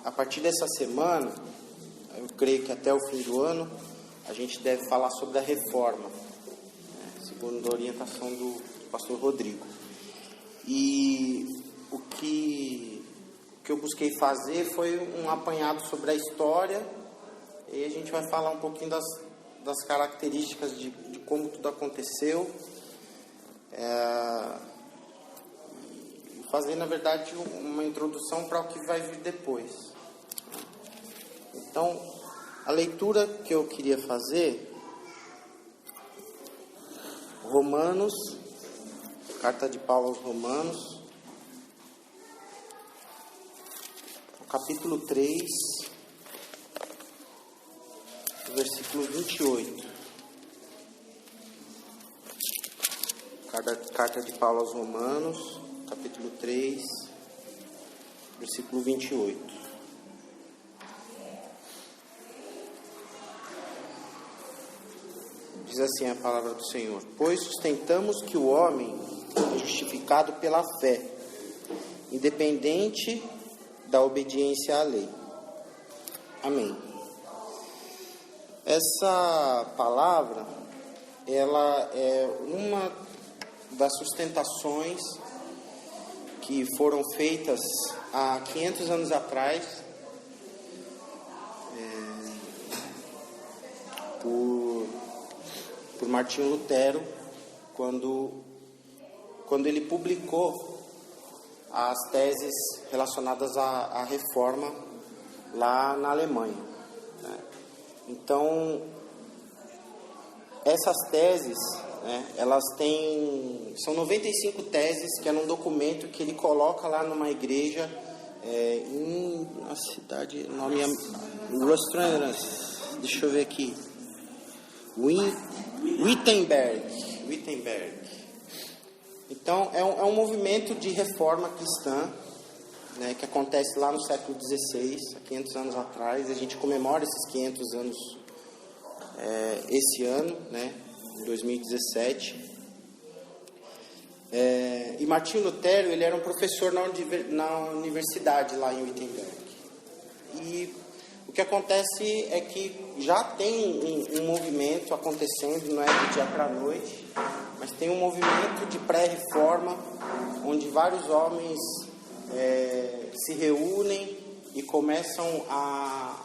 a partir dessa semana, eu creio que até o fim do ano, a gente deve falar sobre a reforma, né, segundo a orientação do pastor Rodrigo. E o que eu busquei fazer foi um apanhado sobre a história, e a gente vai falar um pouquinho das características de como tudo aconteceu, e fazer, na verdade, uma introdução para o que vai vir depois. Então, a leitura que eu queria fazer, Romanos, carta de Paulo aos Romanos, capítulo 3, versículo 28. Carta de Paulo aos Romanos, capítulo 3, versículo 28. Diz assim a palavra do Senhor: pois sustentamos que o homem é justificado pela fé, independente da obediência à lei. Amém. Essa palavra, ela é uma das sustentações que foram feitas há 500 anos atrás por Martinho Lutero, quando ele publicou as teses relacionadas à reforma lá na Alemanha, né? Então, essas teses, né, são 95 teses, que é num documento que ele coloca lá numa igreja em uma cidade, nome é Rostrand, deixa eu ver aqui, Wittenberg. Então, é um movimento de reforma cristã, né, que acontece lá no século XVI, há 500 anos atrás. A gente comemora esses 500 anos esse ano, né, em 2017. E Martinho Lutero, ele era um professor na universidade lá em Wittenberg. E o que acontece é que já tem um movimento acontecendo, não é do dia para a noite, mas tem um movimento de pré-reforma, onde vários homens se reúnem e começam a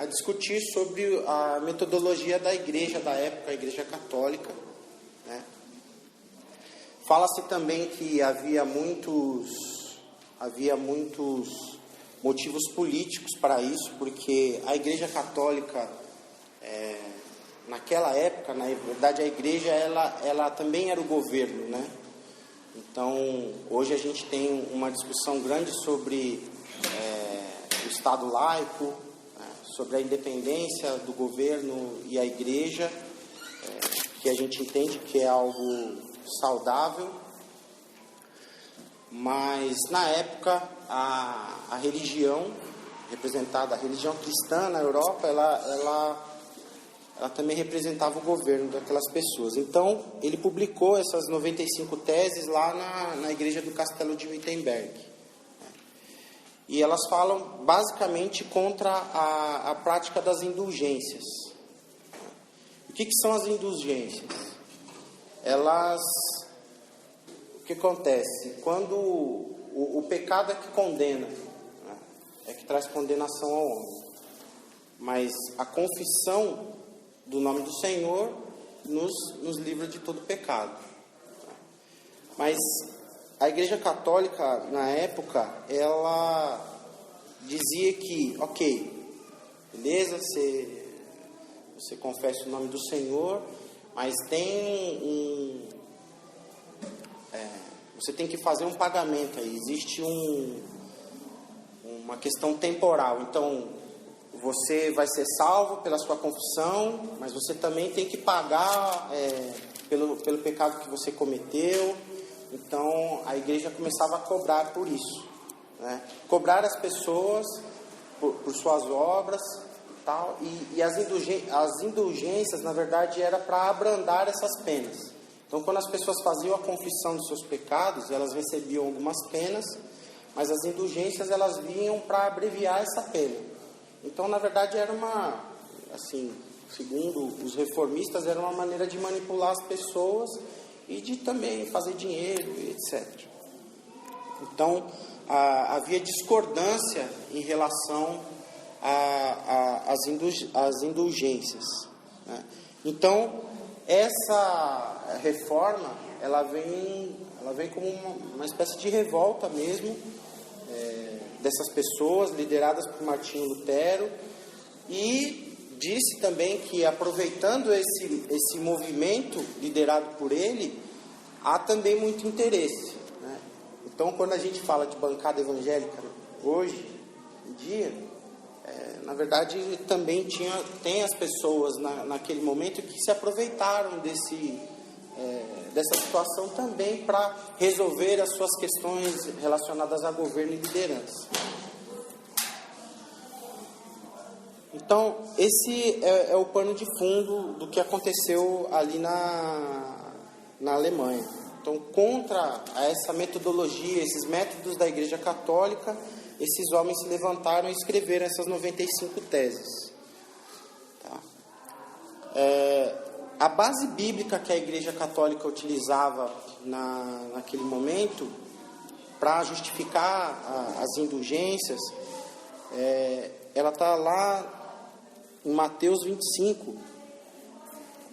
discutir sobre a metodologia da igreja da época, a Igreja Católica, né? Fala-se também que havia muitos motivos políticos para isso, porque a Igreja Católica, naquela época, na verdade, a igreja ela também era o governo, né? Então, hoje a gente tem uma discussão grande sobre o Estado laico, né, sobre a independência do governo e a igreja, que a gente entende que é algo saudável, mas na época a religião representada, a religião cristã na Europa, ela também representava o governo daquelas pessoas. Então, ele publicou essas 95 teses lá na igreja do Castelo de Wittenberg. E elas falam basicamente contra a prática das indulgências. O que são as indulgências? O que acontece? Quando o pecado é que condena, né, é que traz condenação ao homem. Mas a confissão do nome do Senhor nos livra de todo pecado. Mas a Igreja Católica, na época, ela dizia que, ok, beleza, você confessa o nome do Senhor, mas você tem que fazer um pagamento aí, existe uma questão temporal. Então, você vai ser salvo pela sua confissão, mas você também tem que pagar pelo pecado que você cometeu. Então, a igreja começava a cobrar por isso, né? Cobrar as pessoas por suas obras e tal. E as indulgências, na verdade, era para abrandar essas penas. Então, quando as pessoas faziam a confissão dos seus pecados, elas recebiam algumas penas, mas as indulgências elas vinham para abreviar essa pena. Então, na verdade, era uma, assim, segundo os reformistas, era uma maneira de manipular as pessoas e de também fazer dinheiro, etc. Então, havia discordância em relação às indulgências, né? Então, essa reforma, ela vem como uma espécie de revolta mesmo, dessas pessoas lideradas por Martinho Lutero, e disse também que, aproveitando esse movimento liderado por ele, há também muito interesse, né? Então, quando a gente fala de bancada evangélica hoje em dia, na verdade, também tem as pessoas naquele momento que se aproveitaram dessa situação também para resolver as suas questões relacionadas a governo e liderança. Então, esse é o pano de fundo do que aconteceu ali na Alemanha. Então, contra essa metodologia, esses métodos da Igreja Católica, esses homens se levantaram e escreveram essas 95 teses. Tá? A base bíblica que a Igreja Católica utilizava naquele momento para justificar as indulgências, ela está lá em Mateus 25,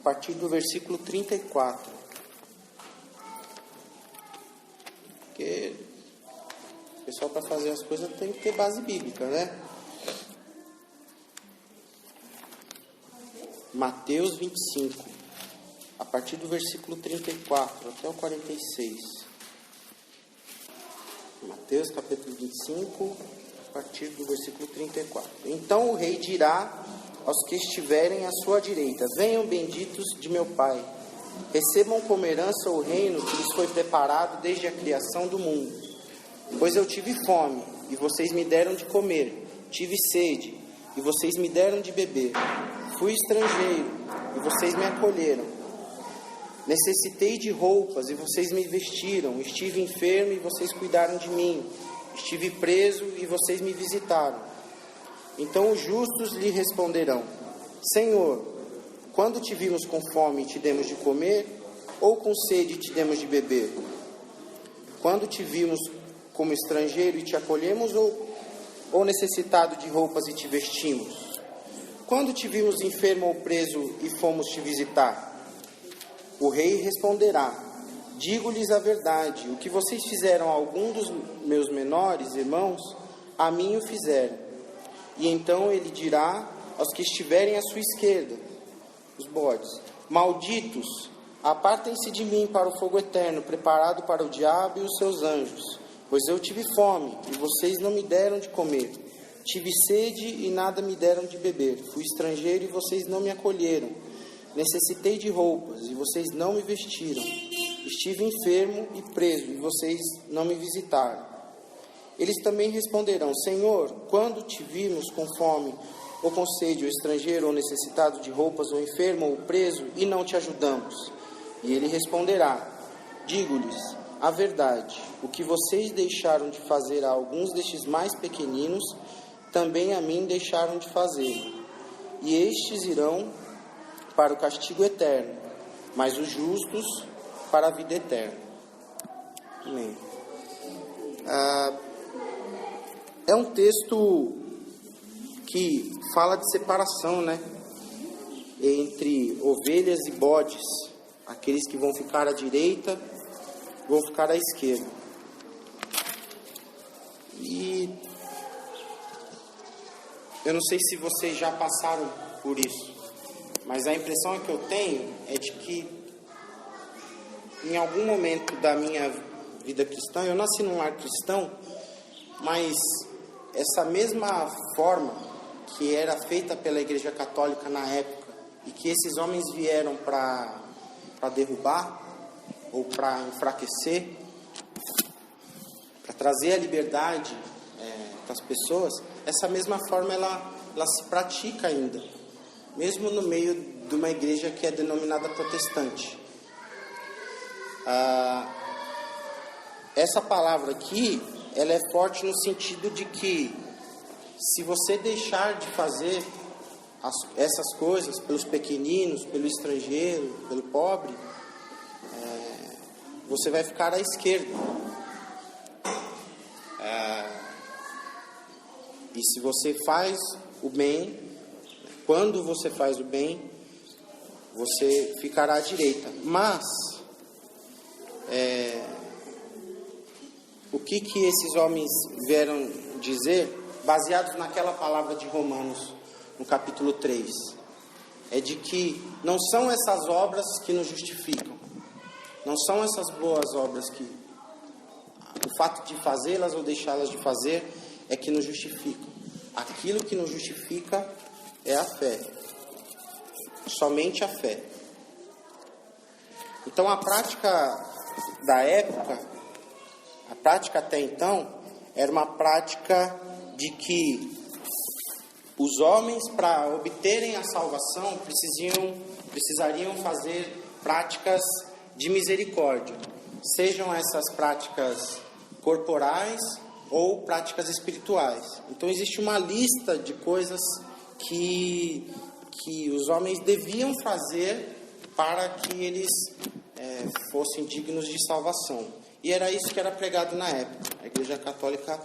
a partir do versículo 34. Porque o pessoal, para fazer as coisas, tem que ter base bíblica, né? Mateus 25, a partir do versículo 34 até o 46. Mateus capítulo 25, a partir do versículo 34. Então o rei dirá aos que estiverem à sua direita: venham benditos de meu Pai, recebam como herança o reino que lhes foi preparado desde a criação do mundo. Pois eu tive fome, e vocês me deram de comer, tive sede, e vocês me deram de beber, fui estrangeiro, e vocês me acolheram, necessitei de roupas, e vocês me vestiram, estive enfermo, e vocês cuidaram de mim, estive preso, e vocês me visitaram. Então os justos lhe responderão: Senhor, quando te vimos com fome e te demos de comer, ou com sede e te demos de beber? Quando te vimos como estrangeiro e te acolhemos, ou necessitado de roupas e te vestimos? Quando te vimos enfermo ou preso e fomos te visitar? O rei responderá: digo-lhes a verdade, o que vocês fizeram a algum dos meus menores irmãos, a mim o fizeram. E então ele dirá aos que estiverem à sua esquerda, os bodes: malditos, apartem-se de mim para o fogo eterno, preparado para o diabo e os seus anjos. Pois eu tive fome, e vocês não me deram de comer. Tive sede, e nada me deram de beber. Fui estrangeiro, e vocês não me acolheram. Necessitei de roupas, e vocês não me vestiram. Estive enfermo e preso, e vocês não me visitaram. Eles também responderão: Senhor, quando te vimos com fome, ou com sede, ou estrangeiro, ou necessitado de roupas, ou enfermo, ou preso, e não te ajudamos? E ele responderá: digo-lhes a verdade, o que vocês deixaram de fazer a alguns destes mais pequeninos, também a mim deixaram de fazer. E estes irão para o castigo eterno, mas os justos para a vida eterna. Amém. É um texto que fala de separação, né? Entre ovelhas e bodes, aqueles que vão ficar à direita, vão ficar à esquerda. E eu não sei se vocês já passaram por isso, mas a impressão que eu tenho é de que em algum momento da minha vida cristã, eu nasci num lar cristão, mas essa mesma forma que era feita pela Igreja Católica na época, e que esses homens vieram para derrubar, ou para enfraquecer, para trazer a liberdade para as pessoas, essa mesma forma ela se pratica ainda, mesmo no meio de uma igreja que é denominada protestante. Essa palavra aqui ela é forte no sentido de que, se você deixar de fazer essas coisas pelos pequeninos, pelo estrangeiro, pelo pobre, você vai ficar à esquerda. E se você faz o bem, quando você faz o bem, você ficará à direita. Mas o que esses homens vieram dizer, baseados naquela palavra de Romanos, no capítulo 3, é de que não são essas obras que nos justificam, não são essas boas obras que, o fato de fazê-las ou deixá-las de fazer, é que nos justificam. Aquilo que nos justifica é a fé, somente a fé. Então a prática da época, a prática até então, era uma prática de que os homens, para obterem a salvação, precisariam fazer práticas de misericórdia, sejam essas práticas corporais ou práticas espirituais. Então existe uma lista de coisas que os homens deviam fazer para que eles fossem dignos de salvação. E era isso que era pregado na época. A Igreja Católica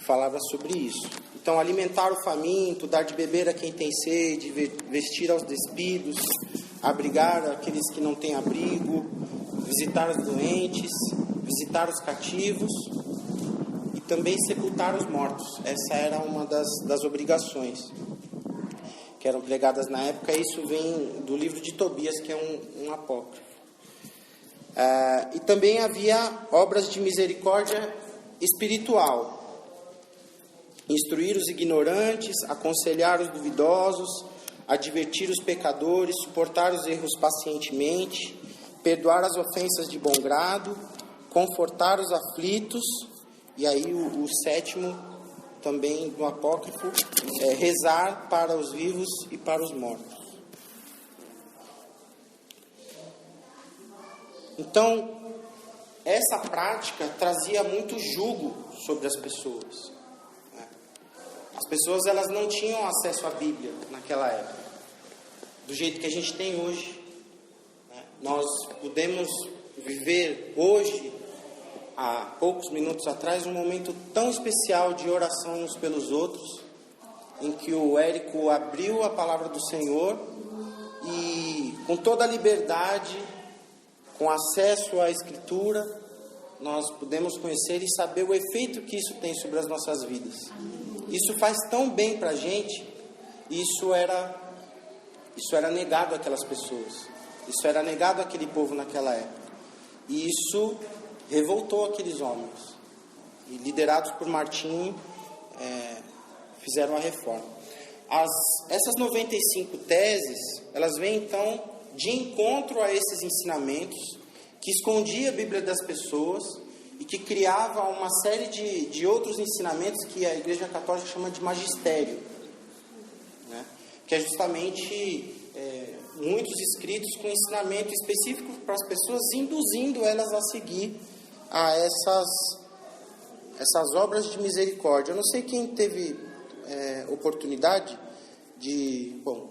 falava sobre isso. Então, alimentar o faminto, dar de beber a quem tem sede, vestir aos despidos, abrigar aqueles que não têm abrigo, visitar os doentes, visitar os cativos e também sepultar os mortos. Essa era uma das obrigações que eram pregadas na época. Isso vem do livro de Tobias, que é um apócrifo. E também havia obras de misericórdia espiritual. Instruir os ignorantes, aconselhar os duvidosos, advertir os pecadores, suportar os erros pacientemente, perdoar as ofensas de bom grado, confortar os aflitos. E aí o sétimo, também do apócrifo, é rezar para os vivos e para os mortos. Então, essa prática trazia muito jugo sobre as pessoas. As pessoas, elas não tinham acesso à Bíblia naquela época, do jeito que a gente tem hoje. Nós podemos viver hoje, há poucos minutos atrás, um momento tão especial de oração uns pelos outros, em que o Érico abriu a palavra do Senhor e, com toda a liberdade, com acesso à Escritura, nós podemos conhecer e saber o efeito que isso tem sobre as nossas vidas. Isso faz tão bem para a gente. Isso era negado àquelas pessoas. Isso era negado àquele povo naquela época. E isso revoltou aqueles homens. E, liderados por Martinho, fizeram a reforma. Essas 95 teses, elas vêm então de encontro a esses ensinamentos que escondia a Bíblia das pessoas e que criava uma série de outros ensinamentos que a Igreja Católica chama de magistério, né? Que é justamente muitos escritos com ensinamento específico para as pessoas, induzindo elas a seguir a essas obras de misericórdia. Eu não sei quem teve oportunidade de... Bom,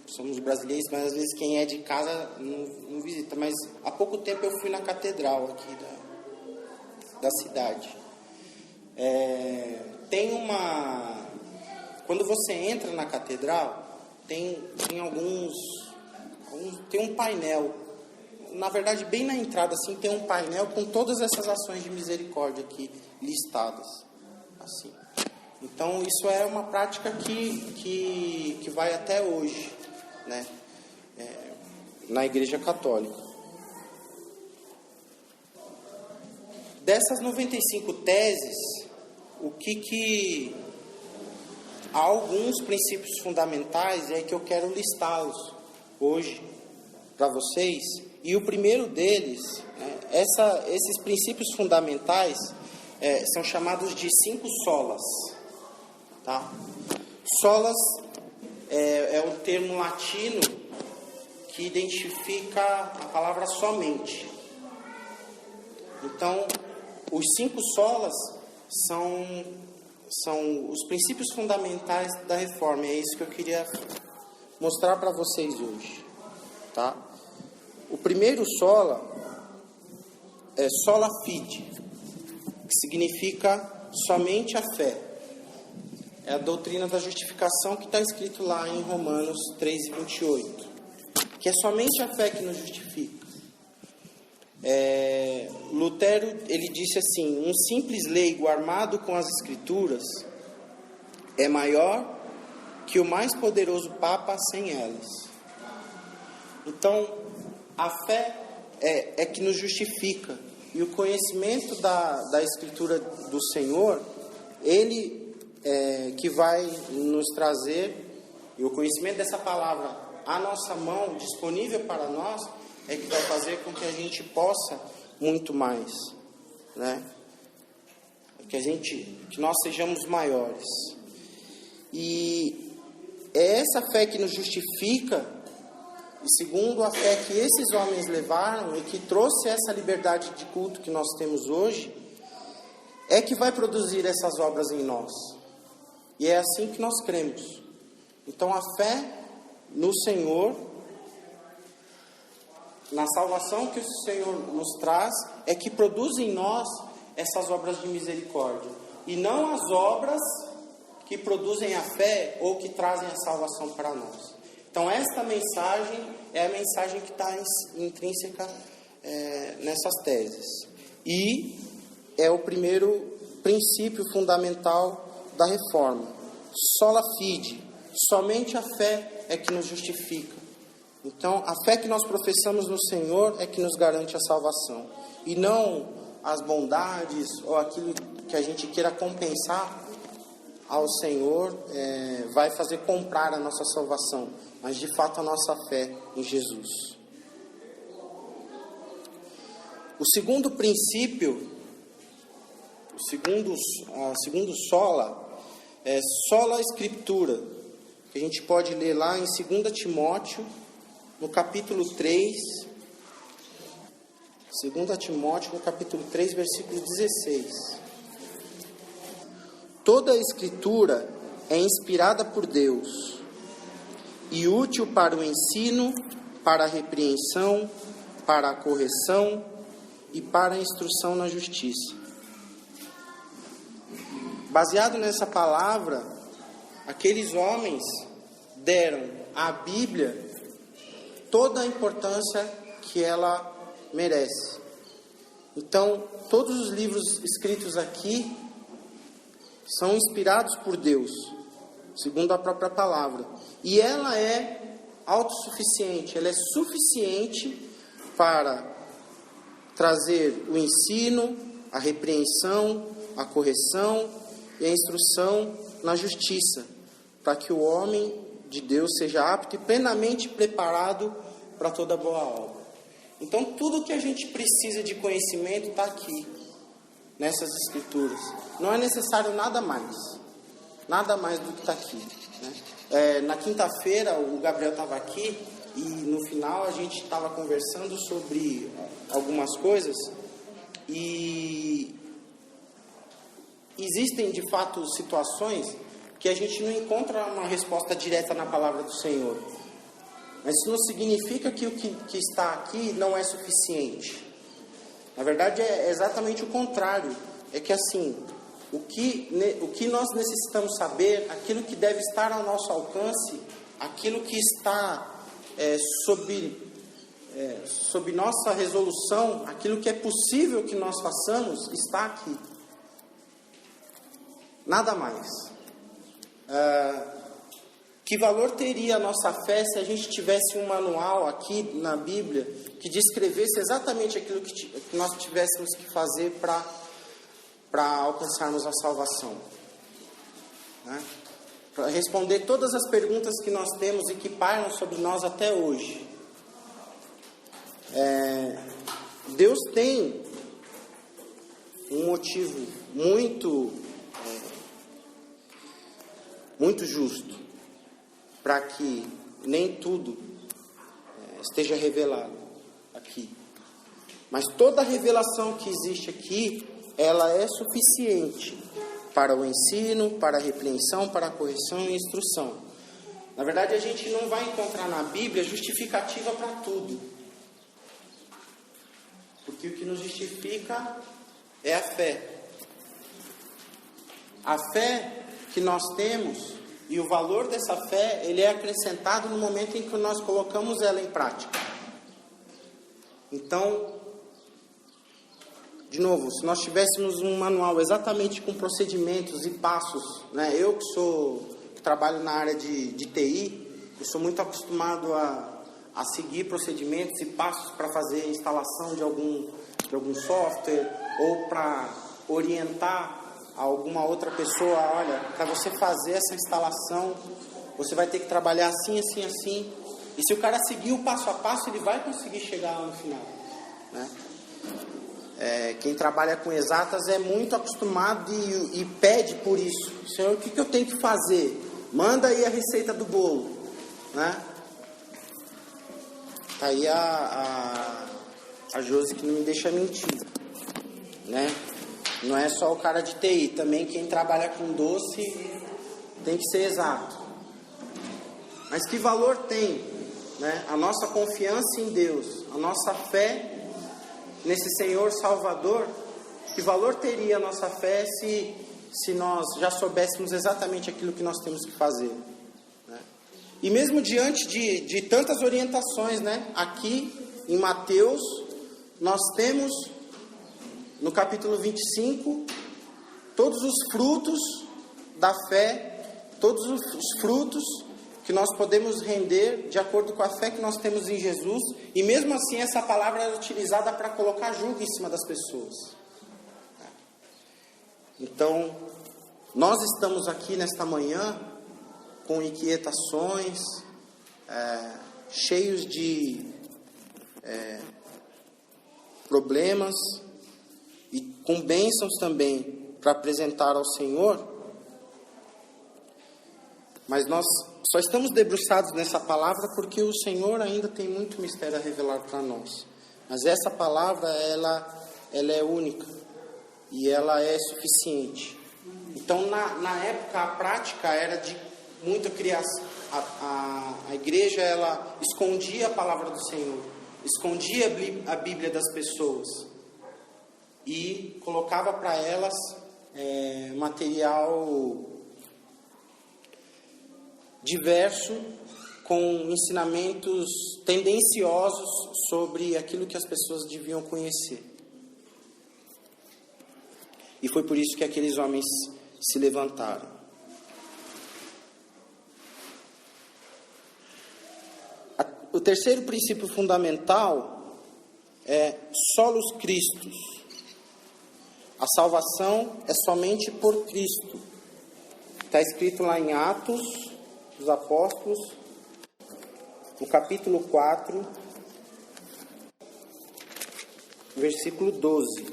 somos brasileiros, mas às vezes quem é de casa não visita. Mas há pouco tempo eu fui na catedral aqui da cidade. Tem uma... Quando você entra na catedral, tem um painel. Na verdade, bem na entrada, assim, tem um painel com todas essas ações de misericórdia aqui listadas. Assim. Então, isso é uma prática que vai até hoje, né? Na Igreja Católica. Dessas 95 teses, há alguns princípios fundamentais, e é que eu quero listá-los hoje para vocês. E o primeiro deles, esses princípios fundamentais são chamados de 5 solas. Tá? Solas é um termo latino que identifica a palavra somente. Então, os 5 solas são os princípios fundamentais da reforma. É isso que eu queria mostrar para vocês hoje, tá? O primeiro sola é sola fide, que significa somente a fé. É a doutrina da justificação que está escrito lá em Romanos 3:28, que é somente a fé que nos justifica. Lutero, ele disse assim: um simples leigo armado com as escrituras é maior que o mais poderoso papa sem elas. Então, a fé é que nos justifica, e o conhecimento da escritura do Senhor, ele que vai nos trazer, e o conhecimento dessa palavra à nossa mão, disponível para nós, é que vai fazer com que a gente possa muito mais, né? Que nós sejamos maiores. E é essa fé que nos justifica, e segundo a fé que esses homens levaram e que trouxe essa liberdade de culto que nós temos hoje, é que vai produzir essas obras em nós. E é assim que nós cremos. Então a fé no Senhor, na salvação que o Senhor nos traz, é que produz em nós essas obras de misericórdia. E não as obras que produzem a fé ou que trazem a salvação para nós. Então esta mensagem é a mensagem que está intrínseca nessas teses. E é o primeiro princípio fundamental da reforma. Sola fide, somente a fé é que nos justifica. Então, a fé que nós professamos no Senhor é que nos garante a salvação. E não as bondades ou aquilo que a gente queira compensar ao Senhor vai fazer comprar a nossa salvação. Mas, de fato, a nossa fé em Jesus. O segundo princípio, segundo sola, é sola escritura, que a gente pode ler lá em 2 Timóteo, no capítulo 3, 2 Timóteo, no capítulo 3, versículo 16. Toda a escritura é inspirada por Deus e útil para o ensino, para a repreensão, para a correção e para a instrução na justiça. Baseado nessa palavra, aqueles homens deram à Bíblia toda a importância que ela merece. Então, todos os livros escritos aqui são inspirados por Deus, segundo a própria palavra. E ela é autossuficiente, ela é suficiente para trazer o ensino, a repreensão, a correção e a instrução na justiça, para que o homem de Deus seja apto e plenamente preparado para toda boa obra. Então, tudo que a gente precisa de conhecimento está aqui, nessas escrituras. Não é necessário nada mais do que está aqui, né? Na quinta-feira, o Gabriel estava aqui e no final a gente estava conversando sobre algumas coisas e existem, de fato, situações que a gente não encontra uma resposta direta na palavra do Senhor. Mas isso não significa que o que está aqui não é suficiente. Na verdade, é exatamente o contrário. É que, assim, o que nós necessitamos saber, aquilo que deve estar ao nosso alcance, aquilo que está sob nossa resolução, aquilo que é possível que nós façamos, está aqui. Nada mais. Que valor teria a nossa fé se a gente tivesse um manual aqui na Bíblia que descrevesse exatamente aquilo que nós tivéssemos que fazer para alcançarmos a salvação, né? Para responder todas as perguntas que nós temos e que pairam sobre nós até hoje. Deus tem um motivo muito justo para que nem tudo esteja revelado aqui. Mas toda a revelação que existe aqui, ela é suficiente para o ensino, para a repreensão, para a correção e instrução. Na verdade, a gente não vai encontrar na Bíblia justificativa para tudo. Porque o que nos justifica é a fé. A fé que nós temos e o valor dessa fé, ele é acrescentado no momento em que nós colocamos ela em prática. Então, de novo, se nós tivéssemos um manual exatamente com procedimentos e passos, né? Eu que trabalho na área de TI, eu sou muito acostumado a seguir procedimentos e passos para fazer a instalação de algum software ou para orientar alguma outra pessoa. Olha, para você fazer essa instalação, você vai ter que trabalhar assim, assim, assim. E se o cara seguir o passo a passo, ele vai conseguir chegar lá no final, né? Quem trabalha com exatas é muito acostumado e pede por isso. Senhor, o que eu tenho que fazer? Manda aí a receita do bolo, né? Tá aí a Josi que não me deixa mentir, né? Não é só o cara de TI, também quem trabalha com doce tem que ser exato. Mas que valor tem, né? A nossa confiança em Deus, a nossa fé nesse Senhor Salvador? Que valor teria a nossa fé se nós já soubéssemos exatamente aquilo que nós temos que fazer, né? E mesmo diante de tantas orientações, né? Aqui em Mateus, nós temos no capítulo 25 todos os frutos da fé, todos os frutos que nós podemos render de acordo com a fé que nós temos em Jesus. E mesmo assim essa palavra é utilizada para colocar julgo em cima das pessoas. Então, nós estamos aqui nesta manhã com inquietações, cheios de problemas e com bênçãos também para apresentar ao Senhor. Mas nós só estamos debruçados nessa palavra porque o Senhor ainda tem muito mistério a revelar para nós. Mas essa palavra, ela é única e ela é suficiente. Então, na época, a prática era de muita criação. A igreja, ela escondia a palavra do Senhor, escondia a Bíblia das pessoas e colocava para elas material diverso, com ensinamentos tendenciosos sobre aquilo que as pessoas deviam conhecer. E foi por isso que aqueles homens se levantaram. O terceiro princípio fundamental é solos Christus. A salvação é somente por Cristo. Está escrito lá em Atos dos Apóstolos, no capítulo 4, versículo 12.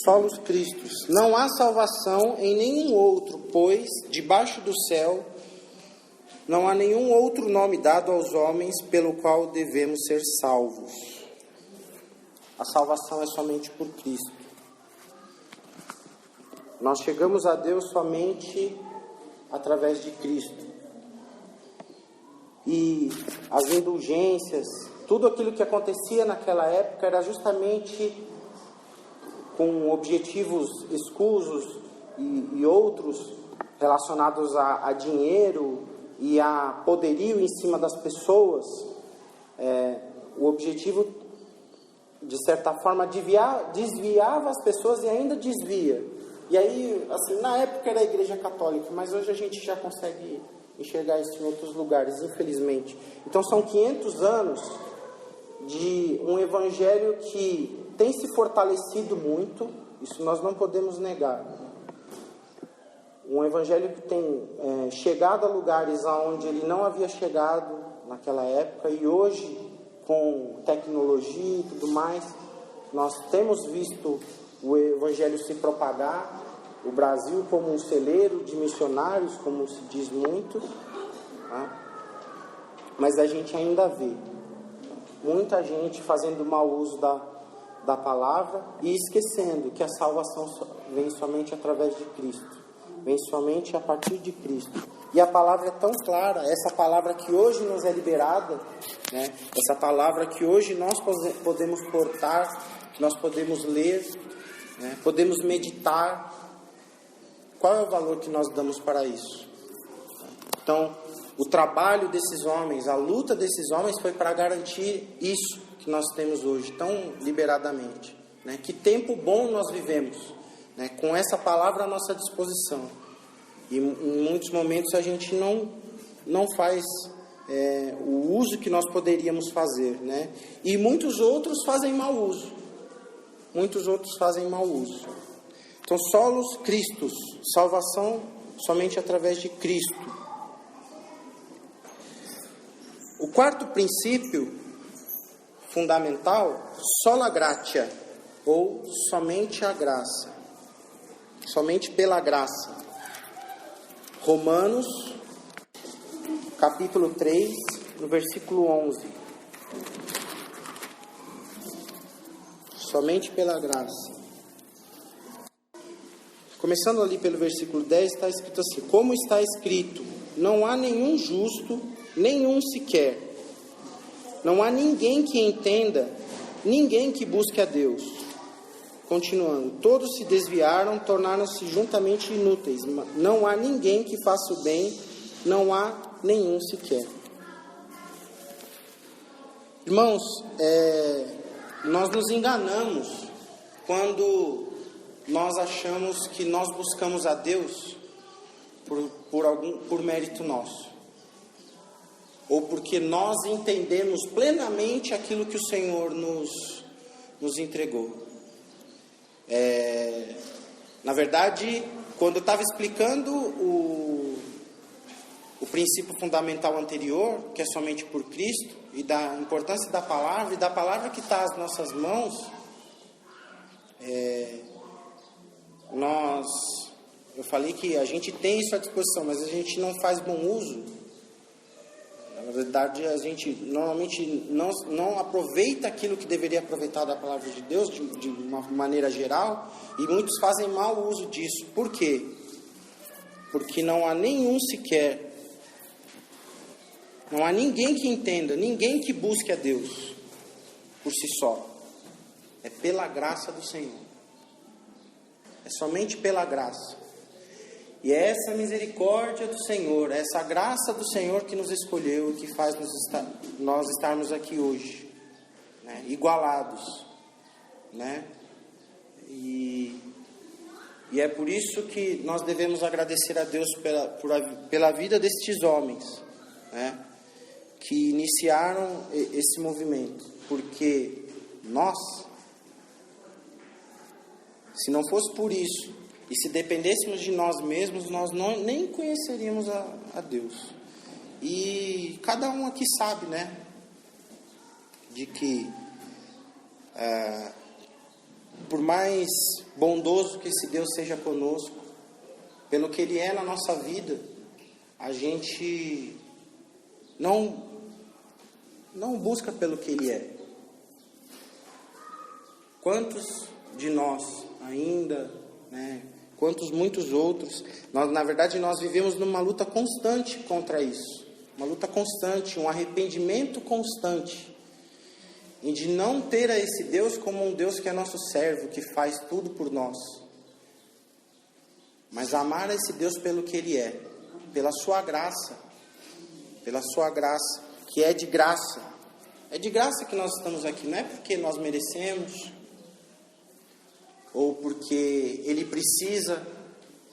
Solos Christus. Não há salvação em nenhum outro, pois debaixo do céu não há nenhum outro nome dado aos homens pelo qual devemos ser salvos. A salvação é somente por Cristo. Nós chegamos a Deus somente através de Cristo. E as indulgências, tudo aquilo que acontecia naquela época era justamente com objetivos escusos e outros relacionados a dinheiro e a poderio em cima das pessoas. O objetivo, de certa forma, desviava as pessoas e ainda desvia. E aí, assim, na época era a Igreja Católica, mas hoje a gente já consegue enxergar isso em outros lugares, infelizmente. Então são 500 anos de um evangelho que tem se fortalecido muito, isso nós não podemos negar. Um evangelho que tem chegado a lugares aonde ele não havia chegado naquela época, e hoje, com tecnologia e tudo mais, nós temos visto o evangelho se propagar, o Brasil como um celeiro de missionários, como se diz muito, tá? Mas a gente ainda vê muita gente fazendo mau uso da palavra e esquecendo que a salvação vem somente através de Cristo, vem somente a partir de Cristo. E a palavra é tão clara, essa palavra que hoje nos é liberada, né? Essa palavra que hoje nós podemos portar, nós podemos ler, né? Podemos meditar. Qual é o valor que nós damos para isso? Então, o trabalho desses homens, a luta desses homens foi para garantir isso que nós temos hoje, tão liberadamente, né? Que tempo bom nós vivemos, né? Com essa palavra à nossa disposição. E em muitos momentos a gente não faz o uso que nós poderíamos fazer, né? E muitos outros fazem mau uso. Muitos outros fazem mau uso. Então, solos Cristos, salvação somente através de Cristo. O quarto princípio fundamental, sola gratia, ou somente a graça. Somente pela graça. Romanos, capítulo 3, no versículo 11. Somente pela graça. Começando ali pelo versículo 10, está escrito assim: como está escrito, não há nenhum justo, nenhum sequer. Não há ninguém que entenda, ninguém que busque a Deus. Continuando, todos se desviaram, tornaram-se juntamente inúteis. Não há ninguém que faça o bem, não há nenhum sequer. Irmãos, nós nos enganamos quando nós achamos que nós buscamos a Deus por mérito nosso. Ou porque nós entendemos plenamente aquilo que o Senhor nos entregou. Na verdade, quando eu estava explicando o princípio fundamental anterior, que é somente por Cristo, e da importância da palavra, e da palavra que está às nossas mãos, eu falei que a gente tem isso à disposição, mas a gente não faz bom uso. Na verdade, a gente normalmente não aproveita aquilo que deveria aproveitar da palavra de Deus de uma maneira geral, e muitos fazem mau uso disso. Por quê? Porque não há nenhum sequer, não há ninguém que entenda, ninguém que busque a Deus por si só. É pela graça do Senhor. É somente pela graça. E é essa misericórdia do Senhor, é essa graça do Senhor que nos escolheu e que faz nós estarmos aqui hoje, né? Igualados, né? E é por isso que nós devemos agradecer a Deus pela vida destes homens, né? Que iniciaram esse movimento, porque nós, se não fosse por isso, e se dependêssemos de nós mesmos, nós nem conheceríamos a Deus. E cada um aqui sabe, né? De que, por mais bondoso que esse Deus seja conosco, pelo que Ele é na nossa vida, a gente não busca pelo que Ele é. Quantos de nós ainda, né? Quantos muitos outros, na verdade nós vivemos numa luta constante contra isso, uma luta constante, um arrependimento constante, em de não ter a esse Deus como um Deus que é nosso servo, que faz tudo por nós, mas amar a esse Deus pelo que Ele é, pela sua graça, que é de graça. É de graça que nós estamos aqui, não é porque nós merecemos, ou porque Ele precisa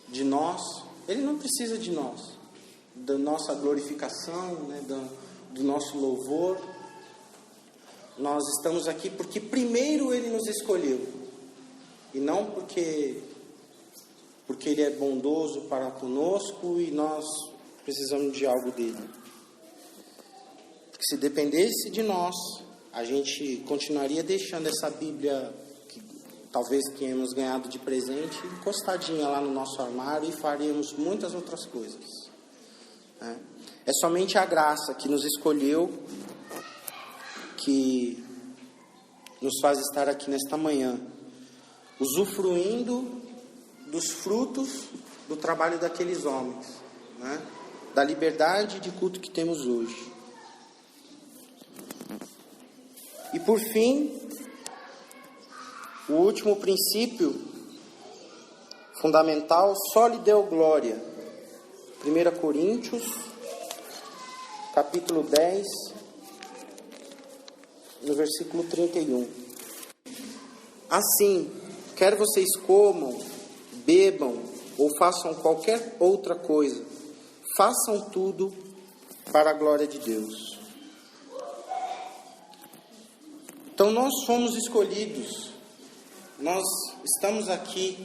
de nós. Ele não precisa de nós, da nossa glorificação, né, do nosso louvor. Nós estamos aqui porque primeiro Ele nos escolheu, e não porque Ele é bondoso para conosco e nós precisamos de algo dele. Porque se dependesse de nós, a gente continuaria deixando essa Bíblia talvez tenhamos ganhado de presente, encostadinha lá no nosso armário, e faríamos muitas outras coisas. É somente a graça que nos escolheu, que nos faz estar aqui nesta manhã, usufruindo dos frutos do trabalho daqueles homens, né? Da liberdade de culto que temos hoje. E por fim, o último princípio fundamental, só lhe deu glória. 1 Coríntios, capítulo 10, no versículo 31. Assim, quer vocês comam, bebam ou façam qualquer outra coisa, façam tudo para a glória de Deus. Então nós fomos escolhidos, nós estamos aqui,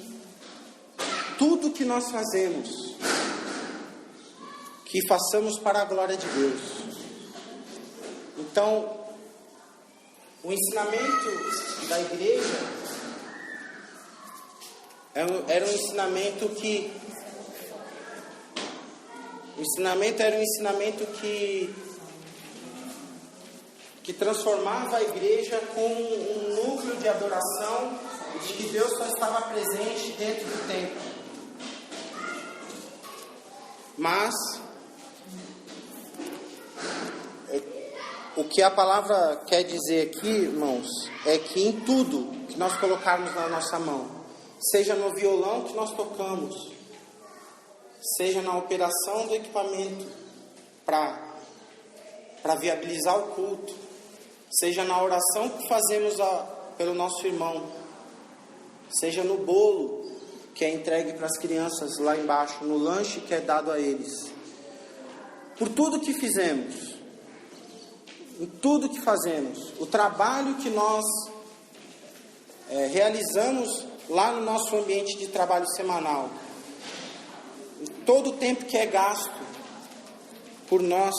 tudo que nós fazemos, que façamos para a glória de Deus. Então, o ensinamento da igreja era um ensinamento que... O ensinamento era um ensinamento que transformava a igreja como um núcleo de adoração, de que Deus só estava presente dentro do templo. Mas o que a palavra quer dizer aqui, irmãos, é que em tudo que nós colocarmos na nossa mão, seja no violão que nós tocamos, seja na operação do equipamento para viabilizar o culto, seja na oração que fazemos pelo nosso irmão, seja no bolo que é entregue para as crianças lá embaixo, no lanche que é dado a eles. Por tudo que fizemos, em tudo que fazemos, o trabalho que nós realizamos lá no nosso ambiente de trabalho semanal, todo o tempo que é gasto por nós,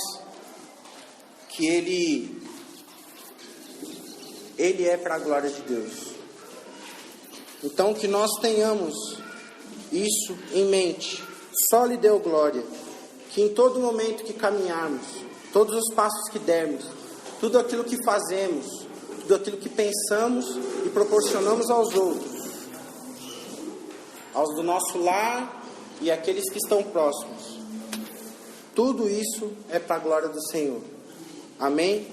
que ele é para a glória de Deus. Então que nós tenhamos isso em mente, só lhe deu glória, que em todo momento que caminharmos, todos os passos que dermos, tudo aquilo que fazemos, tudo aquilo que pensamos e proporcionamos aos outros, aos do nosso lar e aqueles que estão próximos, tudo isso é para a glória do Senhor. Amém?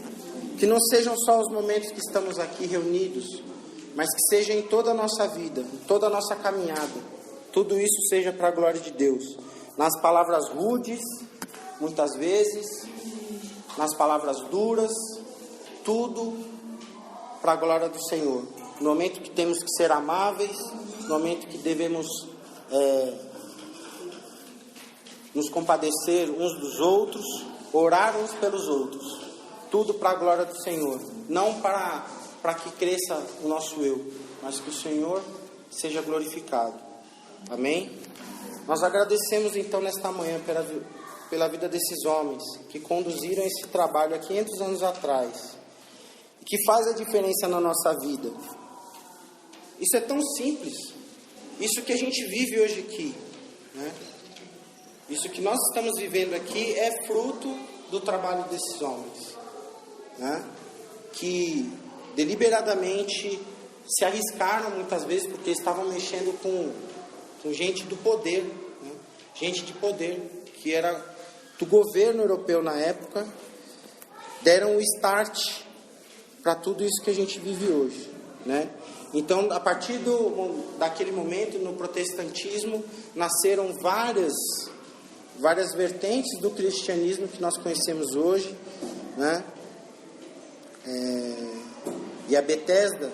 Que não sejam só os momentos que estamos aqui reunidos, mas que seja em toda a nossa vida, em toda a nossa caminhada, tudo isso seja para a glória de Deus. Nas palavras rudes, muitas vezes, nas palavras duras, tudo para a glória do Senhor. No momento que temos que ser amáveis, no momento que devemos nos compadecer uns dos outros, orar uns pelos outros, tudo para a glória do Senhor, não para que cresça o nosso eu, mas que o Senhor seja glorificado. Amém? Nós agradecemos então nesta manhã pela vida desses homens que conduziram esse trabalho há 500 anos atrás e que faz a diferença na nossa vida. Isso é tão simples, isso que a gente vive hoje aqui, né? Isso que nós estamos vivendo aqui é fruto do trabalho desses homens, né? Que deliberadamente se arriscaram muitas vezes porque estavam mexendo com gente do poder, né? Gente de poder, que era do governo europeu na época, deram o start para tudo isso que a gente vive hoje, né? Então, a partir daquele momento, no protestantismo, nasceram várias vertentes do cristianismo que nós conhecemos hoje, né? E a Bethesda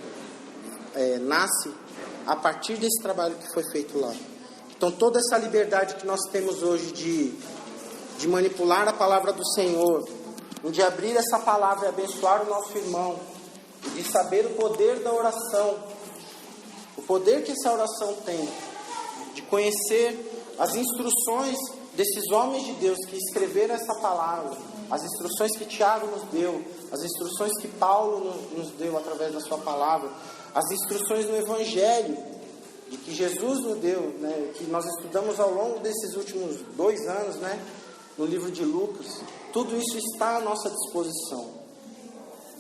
nasce a partir desse trabalho que foi feito lá. Então toda essa liberdade que nós temos hoje de manipular a palavra do Senhor, de abrir essa palavra e abençoar o nosso irmão, de saber o poder da oração, o poder que essa oração tem, de conhecer as instruções desses homens de Deus que escreveram essa palavra, as instruções que Tiago nos deu, as instruções que Paulo nos deu através da sua palavra, as instruções no Evangelho, de que Jesus nos deu, né, que nós estudamos ao longo desses últimos 2 anos, né, no livro de Lucas. Tudo isso está à nossa disposição.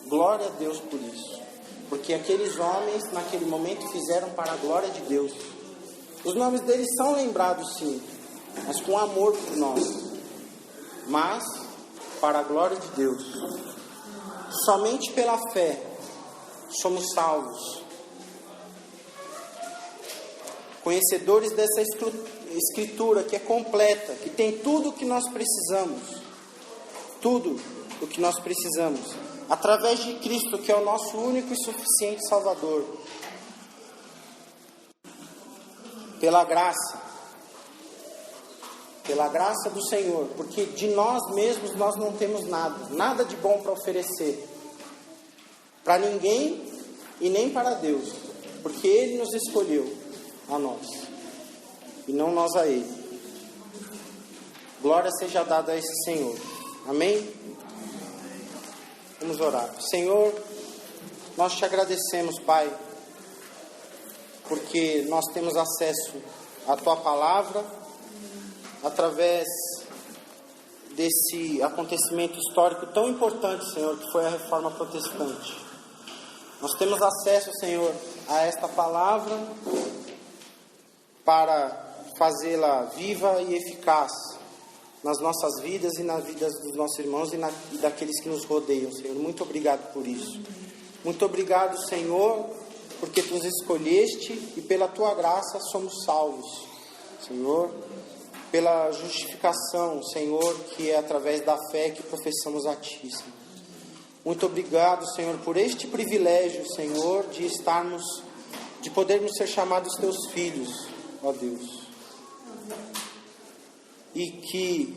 Glória a Deus por isso. porque aqueles homens, naquele momento, fizeram para a glória de Deus. Os nomes deles são lembrados, sim, mas com amor por nós, mas para a glória de Deus. Somente pela fé somos salvos. Conhecedores dessa escritura que é completa, que tem tudo o que nós precisamos. Tudo o que nós precisamos. Através de Cristo, que é o nosso único e suficiente Salvador. Pela graça do Senhor, porque de nós mesmos nós não temos nada de bom para oferecer, para ninguém e nem para Deus, porque Ele nos escolheu a nós, e não nós a Ele. Glória seja dada a esse Senhor. Amém? Vamos orar. Senhor, nós te agradecemos, Pai, porque nós temos acesso à Tua Palavra, através desse acontecimento histórico tão importante, Senhor, que foi a Reforma Protestante. Nós temos acesso, Senhor, a esta Palavra para fazê-la viva e eficaz nas nossas vidas e nas vidas dos nossos irmãos e daqueles que nos rodeiam, Senhor. Muito obrigado por isso. Muito obrigado, Senhor, porque Tu nos escolheste e pela Tua graça somos salvos, Senhor, pela justificação, Senhor, que é através da fé que professamos a Ti, Senhor. Muito obrigado, Senhor, por este privilégio, Senhor, de podermos ser chamados Teus filhos, ó Deus. E que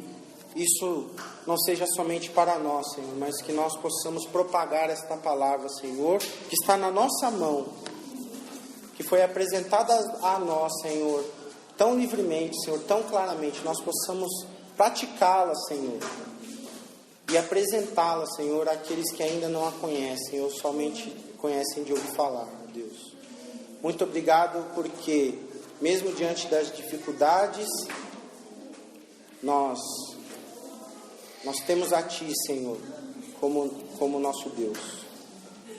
isso não seja somente para nós, Senhor, mas que nós possamos propagar esta palavra, Senhor, que está na nossa mão, que foi apresentada a nós, Senhor, tão livremente, Senhor, tão claramente, nós possamos praticá-la, Senhor, e apresentá-la, Senhor, àqueles que ainda não a conhecem, ou somente conhecem de ouvir falar, Deus. Muito obrigado, porque mesmo diante das dificuldades, nós temos a Ti, Senhor, como nosso Deus.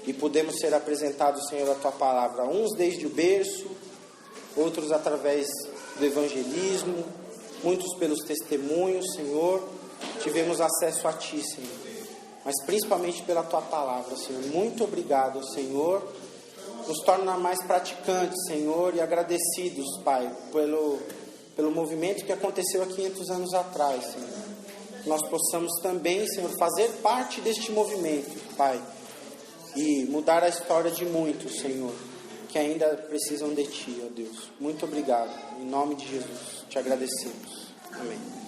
E podemos ser apresentados, Senhor, a Tua palavra, uns desde o berço, outros através do evangelismo, muitos pelos testemunhos, Senhor. Tivemos acesso a Ti, Senhor, mas principalmente pela Tua palavra, Senhor. Muito obrigado, Senhor. Nos torna mais praticantes, Senhor, e agradecidos, Pai, pelo movimento que aconteceu há 500 anos atrás, Senhor. Nós possamos também, Senhor, fazer parte deste movimento, Pai, e mudar a história de muitos, Senhor, que ainda precisam de Ti, ó Deus. Muito obrigado. Em nome de Jesus, te agradecemos. Amém.